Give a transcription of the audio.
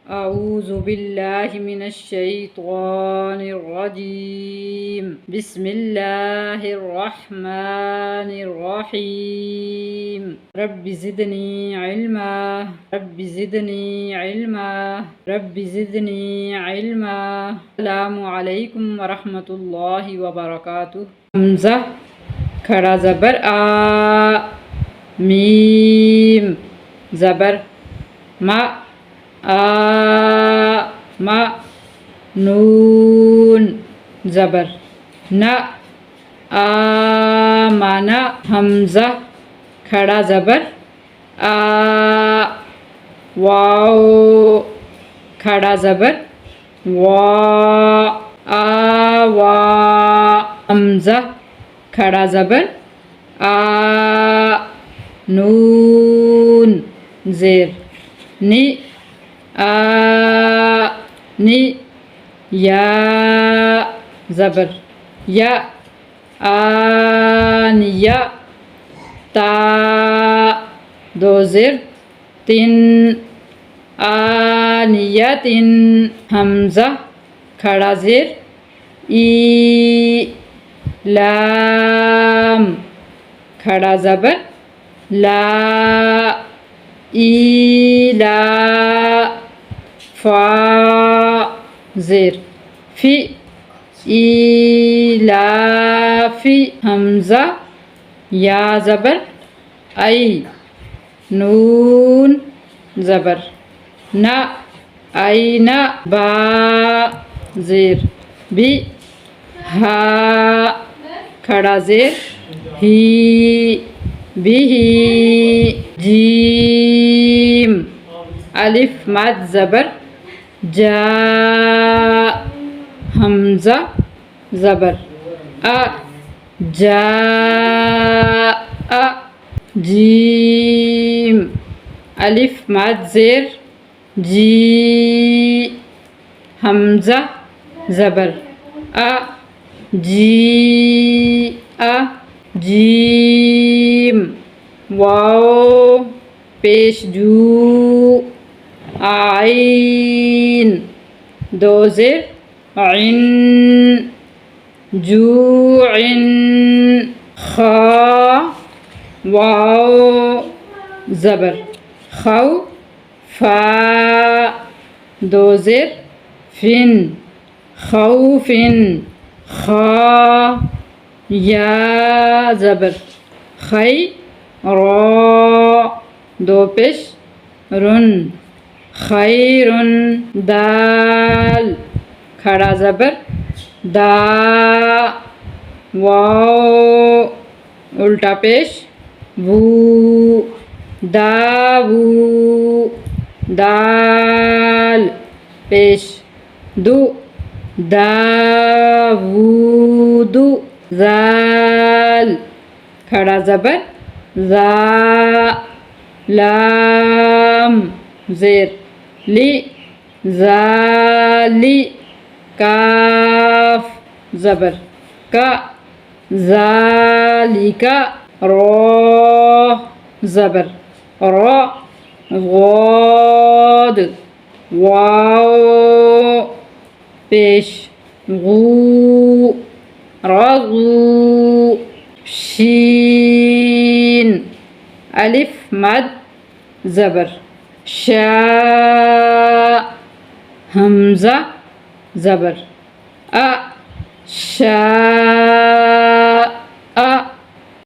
أعوذ بالله من الشيطان الرجيم. بسم الله الرحمن الرحيم. رب زدني علما، رب زدني علما، رب زدني علما. السلام عليكم ورحمة الله وبركاته. حمزة کھڑا زبر آ، میم زبر ما، آ ما، نون زبر نا، آمنا. حمزہ کھڑا زبر آ، واو کھڑا زبر وا، آوا. حمزہ کھڑا زبر آ، نون زیر نی، آ نی. یا زبر یا، آنیا. تا دو زیر تن، آنیتن. حمزہ کھڑا زیر ای، لام کھڑا زبر لا، ایلا. فا زیر فی، ایلافی. حمزہ یا زبر ای، نون زبر نا، اینا. با زیر بی، ہا کھڑا زیر ہی، بھی. جیم الف مد زبر جا. حمزہ زبر ا، جا. جیم الف مد زیر جی. حمزہ زبر ا، جی ا. جیم واو پیش جو، عین دو زیر عن، جوعن. خا واو زبر خو، فا دو زیر فن، خوفن. خا یا زبر خی، را دو پیش رن، خیرن. دال کھڑا زبر دا، واو الٹا پیش وو، داوو. دال پیش دو، داوودو. زال کھڑا زبر زا، لام زیر لی، زالی. کاف زبر کا، ذالکا. را زبر را، غاد واو پیش غو، رغو. شین الف مد زبر شا. حمزہ زبر ا، شا.